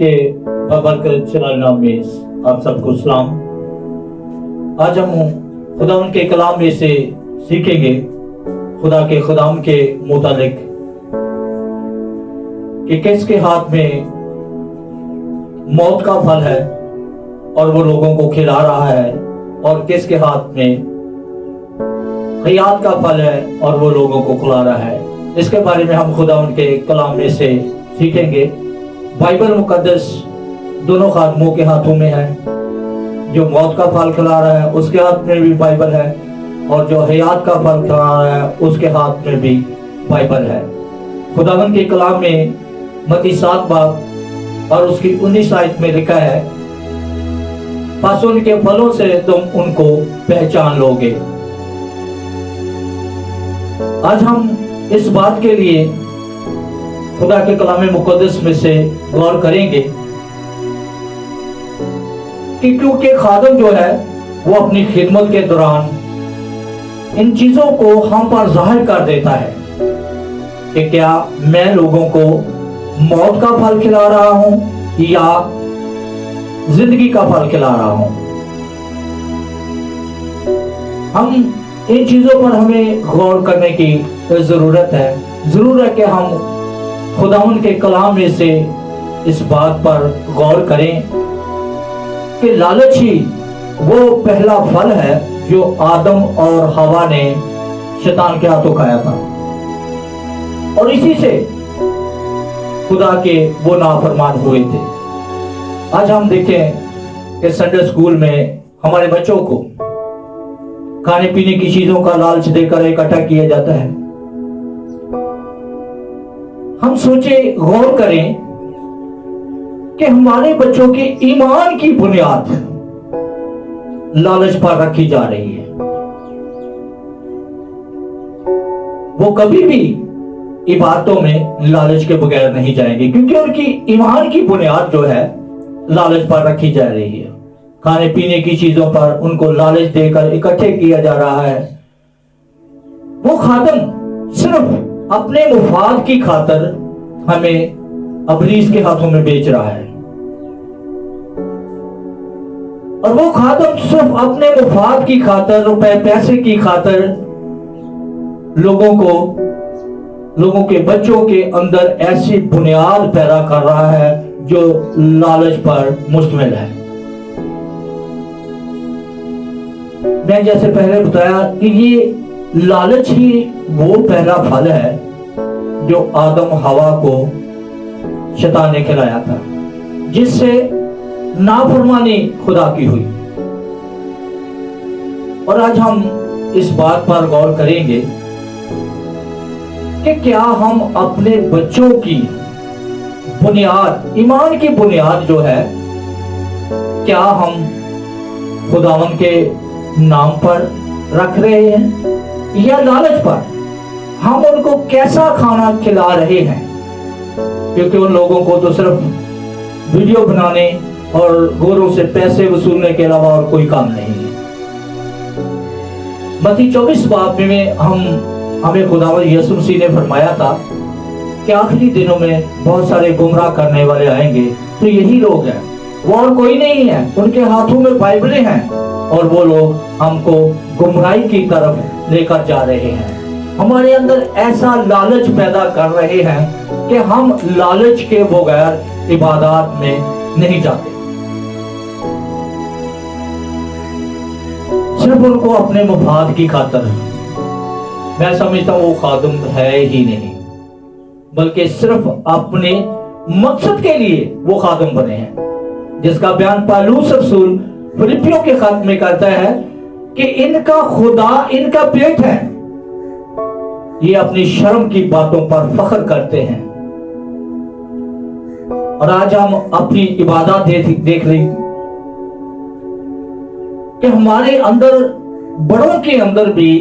के बबरकत चला नाम में आप सबको सलाम। आज हम खुदा उनके कलाम में से सीखेंगे खुदा के खुदाम के मुतालिक कि किसके हाथ में मौत का फल है और वो लोगों को खिला रहा है, और किसके हाथ में हयात का फल है और वो लोगों को खिला रहा है। इसके बारे में हम खुदा उनके कलाम में से सीखेंगे। बाइबल मुकद्दस दोनों खादमों के हाथों में है। जो मौत का फल खिला रहा है उसके हाथ में भी बाइबल है, और जो हयात का फल खिला रहा है उसके हाथ में भी बाइबल है। खुदावन के कलाम में मत्ती 7 बाब और उसकी 19 आयत में लिखा है, बस उनके फलों से तुम उनको पहचान लोगे। आज हम इस बात के लिए खुदा के कलाम मुकद्दस में से गौर करेंगे कि क्योंकि खादम जो है वो अपनी खिदमत के दौरान इन चीजों को हम पर जाहिर कर देता है कि क्या मैं लोगों को मौत का फल खिला रहा हूं या जिंदगी का फल खिला रहा हूं। हम इन चीजों पर हमें गौर करने की जरूरत है। जरूर है कि हम खुदावन के कलाम में से इस बात पर गौर करें कि लालच ही वो पहला फल है जो आदम और हवा ने शैतान के हाथों खाया था, और इसी से खुदा के वो नाफरमान हुए थे। आज हम देखें कि संडे स्कूल में हमारे बच्चों को खाने पीने की चीजों का लालच देकर इकट्ठा किया जाता है। हम सोचे, गौर करें कि हमारे बच्चों के ईमान की बुनियाद लालच पर रखी जा रही है। वो कभी भी इबादतों में लालच के बगैर नहीं जाएंगे, क्योंकि उनकी ईमान की बुनियाद जो है लालच पर रखी जा रही है। खाने पीने की चीजों पर उनको लालच देकर इकट्ठे किया जा रहा है। वो खादम सिर्फ अपने मुफाद की खातर हमें अबलीस के हाथों में बेच रहा है, और वो खादम सिर्फ अपने मुफाद की खातर, रुपए पैसे की खातर लोगों के बच्चों के अंदर ऐसी बुनियाद पैदा कर रहा है जो लालच पर मुश्तमिल है। मैं जैसे पहले बताया कि ये लालच ही वो पहला फल है जो आदम हवा को शैतान ने खिलाया था, जिससे नाफरमानी खुदा की हुई। और आज हम इस बात पर गौर करेंगे कि क्या हम अपने बच्चों की बुनियाद, ईमान की बुनियाद जो है, क्या हम खुदावन के नाम पर रख रहे हैं या लालच पर? हम उनको कैसा खाना खिला रहे हैं? क्योंकि उन लोगों को तो सिर्फ वीडियो बनाने और गोरों से पैसे वसूलने के अलावा और कोई काम नहीं है। मत्ती 24 बाब में हमें खुदावंद यीशु मसीह ने फरमाया था कि आखिरी दिनों में बहुत सारे गुमराह करने वाले आएंगे, तो यही लोग हैं, वो और कोई नहीं है। उनके हाथों में बाइबलें हैं और वो लोग हमको गुमराही की तरफ लेकर जा रहे हैं। हमारे अंदर ऐसा लालच पैदा कर रहे हैं कि हम लालच के बगैर इबादत में नहीं जाते। सिर्फ उनको अपने मुफाद की खातर, मैं समझता हूं वो खादम है ही नहीं, बल्कि सिर्फ अपने मकसद के लिए वो खादम बने हैं, जिसका बयान पौलुस रसूल फिलिपियों के खत में करता है कि इनका खुदा इनका पेट है, ये अपनी शर्म की बातों पर फख्र करते हैं। और आज हम अपनी इबादत देख रहे हैं कि हमारे अंदर, बड़ों के अंदर भी,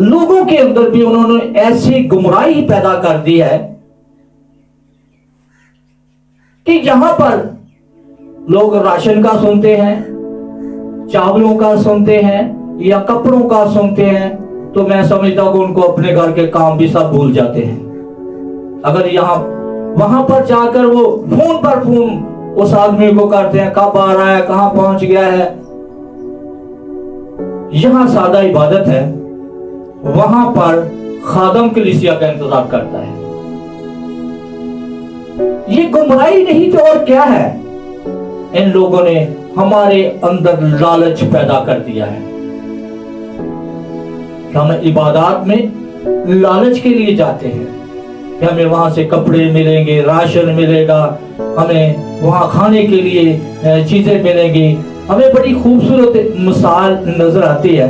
लोगों के अंदर भी उन्होंने ऐसी गुमराही पैदा कर दी है कि जहां पर लोग राशन का सुनते हैं, चावलों का सुनते हैं या कपड़ों का सुनते हैं, तो मैं समझता हूं कि उनको अपने घर के काम भी सब भूल जाते हैं। अगर यहाँ वहां पर जाकर वो फोन पर फोन उस आदमी को करते हैं, कब आ रहा है, कहां पहुंच गया है। यहां सादा इबादत है, वहां पर खादम कलीसिया का इंतजार करता है। ये गुमराही नहीं तो और क्या है? इन लोगों ने हमारे अंदर लालच पैदा कर दिया है कि हम इबादत में लालच के लिए जाते हैं कि हमें वहां से कपड़े मिलेंगे, राशन मिलेगा, हमें वहां खाने के लिए चीजें मिलेंगी। हमें बड़ी खूबसूरत मिसाल नजर आती है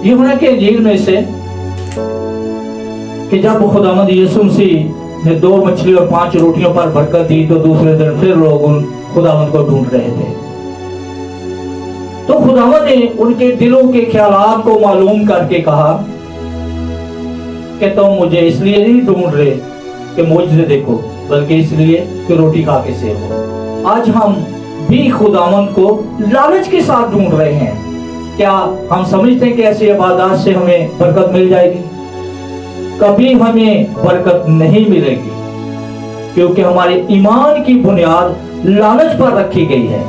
यूहन्ना के इंजील में से कि जब खुदावंद यीशु मसीह ने 2 मछली और 5 रोटियों पर बरकत दी तो दूसरे दिन फिर लोग उन खुदावंद को ढूंढ रहे थे। तो खुदावंद ने उनके दिलों के ख्यालात को मालूम करके कहा कि तुम मुझे इसलिए नहीं ढूंढ रहे कि मुझे देखो, बल्कि इसलिए कि रोटी खा के सेवो। आज हम भी खुदावंद को लालच के साथ ढूंढ रहे हैं। क्या हम समझते हैं कि ऐसी इबादत से हमें बरकत मिल जाएगी? कभी हमें बरकत नहीं मिलेगी, क्योंकि हमारे ईमान की बुनियाद लालच पर रखी गई है।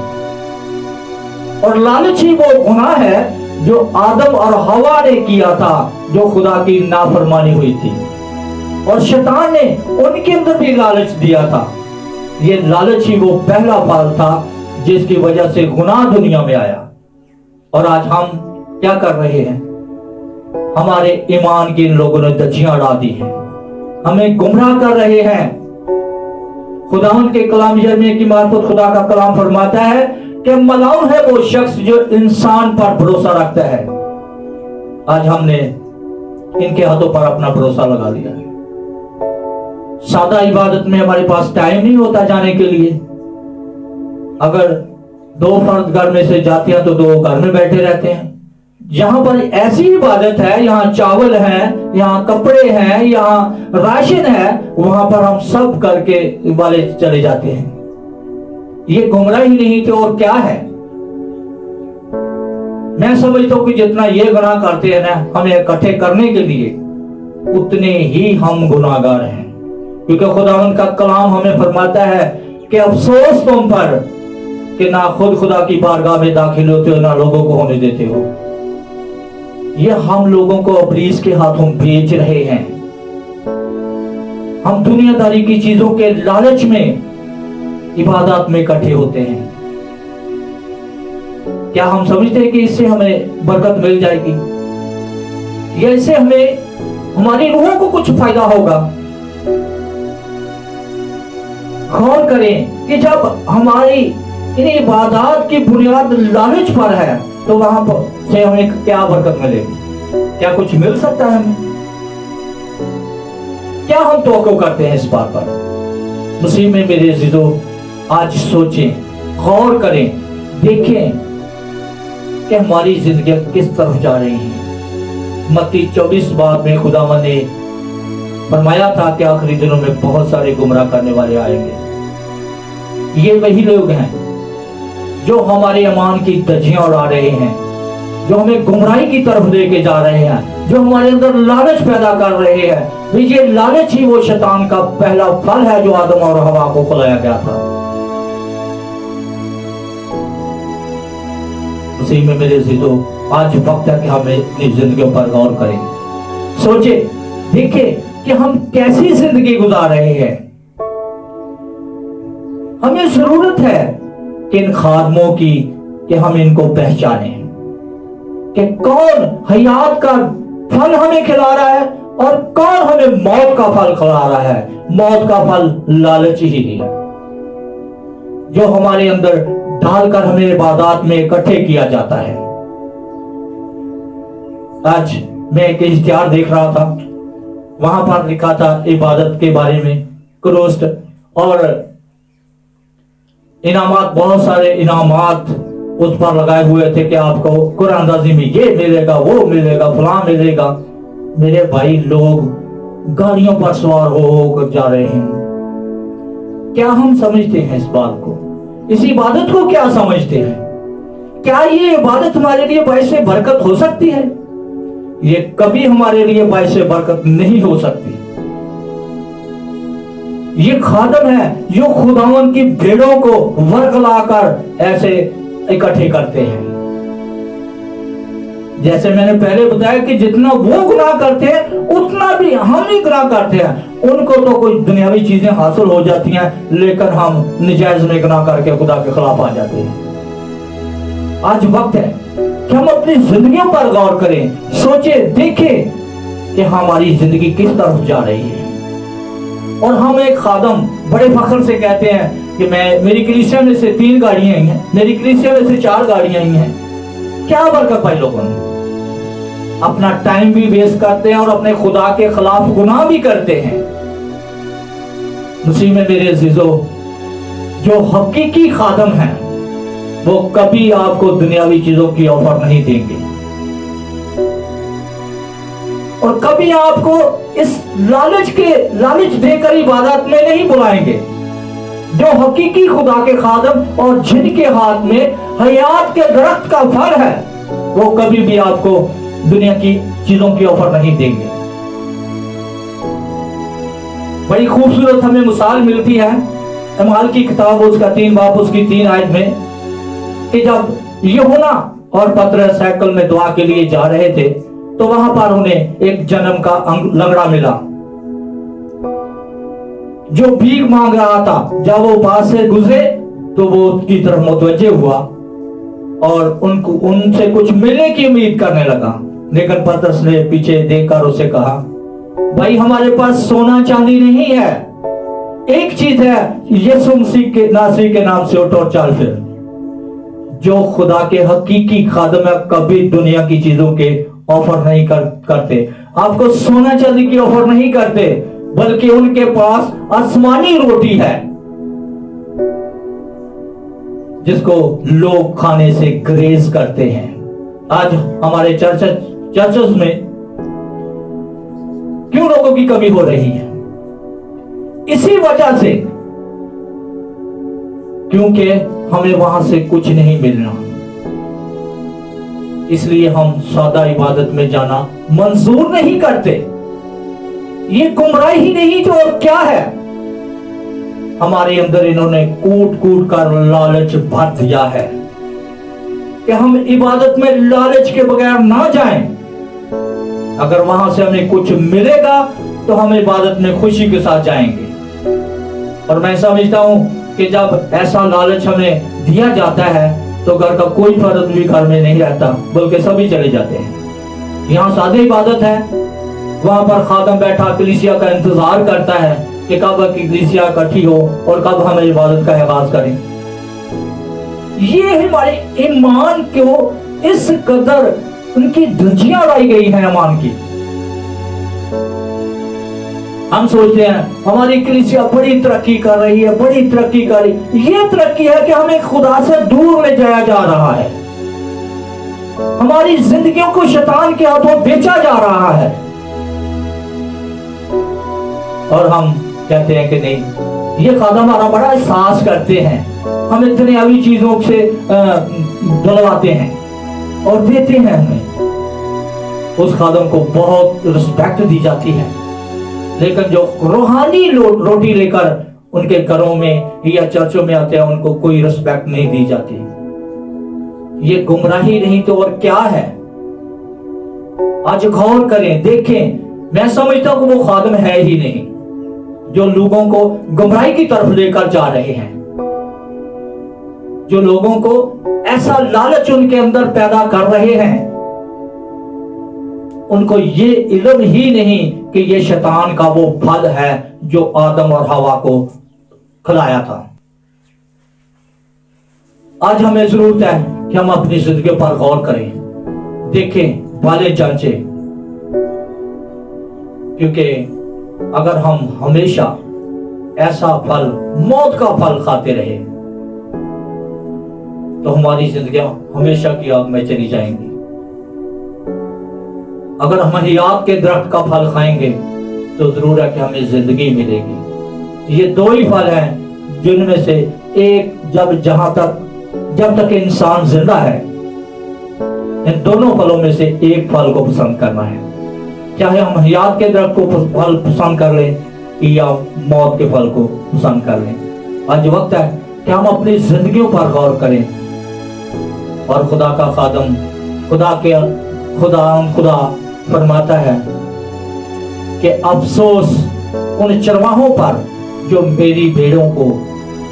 और लालच ही वो गुनाह है जो आदम और हवा ने किया था, जो खुदा की नाफरमानी हुई थी, और शैतान ने उनके अंदर भी लालच दिया था। ये लालच ही वो पहला फल था जिसकी वजह से गुनाह दुनिया में आया। और आज हम क्या कर रहे हैं? हमारे ईमान की इन लोगों ने धज्जियां उड़ा दी हैं, हमें गुमराह कर रहे हैं। खुदावंद के कलाम यिर्मयाह की मार्फत खुदा का कलाम फरमाता है कि मलाउन है वो शख्स जो इंसान पर भरोसा रखता है। आज हमने इनके हाथों पर अपना भरोसा लगा लिया है। सादा इबादत में हमारे पास टाइम नहीं होता जाने के लिए। अगर 2 फर्द घर में से जाते हैं तो 2 घर में बैठे रहते हैं। जहां पर ऐसी इबादत है, यहाँ चावल है, यहाँ कपड़े हैं, यहाँ राशन है, वहां पर हम सब करके वाले चले जाते हैं। ये गुमराही नहीं तो और क्या है? मैं समझता हूं कि जितना ये गुनाह करते हैं ना हमें इकट्ठे करने के लिए, उतने ही हम गुनाहगार हैं। क्योंकि खुदावंद का कलाम हमें फरमाता है कि अफसोस तुम पर कि ना खुद खुदा की बारगाह में दाखिल होते हो, ना लोगों को होने देते हो। ये हम लोगों को इब्लीस के हाथों बेच रहे हैं। हम दुनियादारी की चीजों के लालच में इबादत में इकट्ठे होते हैं। क्या हम समझते हैं कि इससे हमें बरकत मिल जाएगी, या इससे हमें हमारी रूहों को कुछ फायदा होगा? गौर करें कि जब हमारी इन इबादत की बुनियाद लालच पर है तो वहां पर से हमें क्या बरकत मिलेगी? क्या कुछ मिल सकता है हमें? क्या हम तवक्को करते हैं इस बात पर? मसीह में मेरे अजीजों, आज सोचें, गौर करें, देखें कि हमारी जिंदगी किस तरफ जा रही है। मत्ती 24 बाब में खुदावंद ने फरमाया था कि आखिरी दिनों में बहुत सारे गुमराह करने वाले आएंगे। ये वही लोग हैं जो हमारे ईमान की धज्जियां उड़ा रहे हैं, जो हमें गुमराही की तरफ लेके जा रहे हैं, जो हमारे अंदर लालच पैदा कर रहे हैं। ये लालच ही वो शैतान का पहला फल है जो आदम और हवा को खिलाया गया था। उसी में मेरे अजीजों, आज वक्त है कि हम अपनी जिंदगियों पर गौर करें, सोचे, देखें कि हम कैसी जिंदगी गुजार रहे हैं। हमें जरूरत है कि इन खादमों की कि हम इनको पहचानें कि कौन हयात का फल हमें खिला रहा है और कौन हमें मौत का फल खिला रहा है। मौत का फल लालच ही है जो हमारे अंदर डालकर हमें इबादत में इकट्ठे किया जाता है। आज मैं एक इश्तिहार देख रहा था, वहां पर लिखा था इबादत के बारे में, क्रोस्ट और इनामात, बहुत सारे इनामात उस पर लगाए हुए थे कि आपको कुरानंदाजी में ये मिलेगा, वो मिलेगा, फलां मिलेगा। मेरे भाई, लोग गाड़ियों पर सवार होकर जा रहे हैं। क्या हम समझते हैं इस बात को? इस इबादत को क्या समझते हैं? क्या ये इबादत हमारे लिए बायस बरकत हो सकती है? ये कभी हमारे लिए बायस बरकत नहीं हो सकती। ये खादम है जो खुदावन की भेड़ों को वर्ग लाकर ऐसे इकट्ठे करते हैं। जैसे मैंने पहले बताया कि जितना वो गुनाह करते हैं उतना भी हम ही गुनाह करते हैं। उनको तो कोई दुनियावी चीजें हासिल हो जाती हैं, लेकिन हम निजायज में गुनाह करके खुदा के खिलाफ आ जाते हैं। आज वक्त है कि हम अपनी जिंदगियों पर गौर करें, सोचे, देखें कि हमारी जिंदगी किस तरफ जा रही है। और हम एक खादम बड़े फख्र से कहते हैं कि मेरी कलीसिया में से 3 गाड़ियां आई हैं, मेरी कलीसिया में से 4 गाड़ियां आई हैं। क्या बरकत पाई लोगों ने? अपना टाइम भी वेस्ट करते हैं और अपने खुदा के खिलाफ गुनाह भी करते हैं। मसीह में मेरे अजीजों, जो हकीकी खादम हैं वो कभी आपको दुनियावी चीजों की ऑफर नहीं देंगे और कभी आपको इस लालच देकर इबादत में नहीं बुलाएंगे। जो हकीकी खुदा के खादम और जिनके हाथ में हयात के दरख्त का फल है, वो कभी भी आपको दुनिया की चीजों की ऑफर नहीं देंगे। बड़ी खूबसूरत हमें मिसाल मिलती है अमाल की किताब उसका 3 बाब उसकी 3 आयत में कि जब यूहन्ना और पतरस हैकल में दुआ के लिए जा रहे थे तो वहां पर उन्हें एक जन्म का लंगड़ा मिला जो भीख मांग रहा था। जब वो पास से गुजरे तो वो उसकी तरफ मुतवज्जे हुआ और उनसे कुछ मिलने की उम्मीद करने लगा। लेकिन पतरस ने पीछे देखकर उसे कहा, भाई हमारे पास सोना चांदी नहीं है, एक चीज है, यीशु मसीह के नासरी के नाम से उठ और चल फिर। जो खुदा के हकीकी खादम है कभी दुनिया की चीजों के ऑफर नहीं करते, आपको सोना चांदी की ऑफर नहीं करते, बल्कि उनके पास आसमानी रोटी है जिसको लोग खाने से ग्रेज करते हैं। आज हमारे चर्चेस में क्यों लोगों की कमी हो रही है? इसी वजह से, क्योंकि हमें वहां से कुछ नहीं मिलना, इसलिए हम सादा इबादत में जाना मंजूर नहीं करते। ये गुमराही ही नहीं तो और क्या है? हमारे अंदर इन्होंने कूट कूट कर लालच भर दिया है कि हम इबादत में लालच के बगैर ना जाएं। अगर वहां से हमें कुछ मिलेगा तो हम इबादत में खुशी के साथ जाएंगे। और मैं समझता हूं कि जब ऐसा लालच हमें दिया जाता है तो घर का कोई फर्द भी घर में नहीं रहता, बल्कि सभी चले जाते हैं। यहाँ सादे इबादत है, वहां पर खादम बैठा कलीसिया का इंतजार करता है कि कब कलीसिया इकट्ठी हो और कब हम इबादत का आगाज करें। ये हमारे ईमान को इस कदर उनकी धज्जियां लाई गई हैं ईमान की। हम सोचते हैं हमारी कलीसिया बड़ी तरक्की कर रही है, बड़ी तरक्की कर रही। ये तरक्की है कि हमें खुदा से दूर ले जाया जा रहा है, हमारी जिंदगियों को शैतान के हाथों बेचा जा रहा है। और हम कहते हैं कि नहीं, ये खादम हमारा बड़ा एहसास करते हैं, हम इतने अभी चीजों से डलवाते हैं और देते हैं। हमें उस खादम को बहुत रिस्पेक्ट दी जाती है, लेकिन जो रूहानी रोटी लेकर उनके घरों में या चर्चों में आते हैं उनको कोई रिस्पेक्ट नहीं दी जाती। ये गुमराही नहीं तो और क्या है? आज गौर करें, देखें। मैं समझता हूं कि वो खादम है ही नहीं जो लोगों को गुमराही की तरफ लेकर जा रहे हैं, जो लोगों को ऐसा लालच उनके अंदर पैदा कर रहे हैं। उनको ये इल्म ही नहीं कि ये शैतान का वो फल है जो आदम और हवा को खिलाया था। आज हमें जरूरत है कि हम अपनी जिंदगी पर गौर करें, देखें, वाले जांचें, क्योंकि अगर हम हमेशा ऐसा फल, मौत का फल खाते रहे तो हमारी जिंदगियां हमेशा की आग में चली जाएंगी। अगर हम हयात के दरख्त का फल खाएंगे तो जरूर है कि हमें जिंदगी मिलेगी। ये 2 ही फल हैं जिनमें से एक, जब तक इंसान जिंदा है, इन दोनों फलों में से एक फल को पसंद करना है। चाहे हम हयात के दरख्त को फल पसंद कर लें या मौत के फल को पसंद कर लें। आज वक्त है कि हम अपनी जिंदगियों पर गौर करें और खुदा का खादम खुदा फरमाता है कि अफसोस उन चरवाहों पर जो मेरी भेड़ों को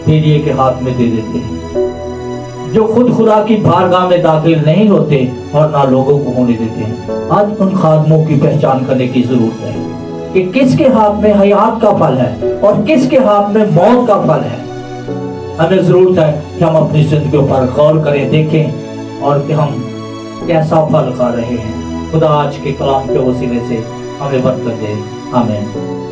भेड़िए के हाथ में दे देते हैं, जो खुद खुदा की बारगाह में दाखिल नहीं होते और ना लोगों को होने देते हैं। आज उन खादमों की पहचान करने की जरूरत है कि किसके हाथ में हयात का फल है और किसके हाथ में मौत का फल है। हमें जरूरत है कि हम अपनी जिंदगी पर गौर करें, देखें और कि हम कैसा फल खा रहे हैं। खुदा आज के कलाम के वसीले से हमें बरकत दे। आमीन।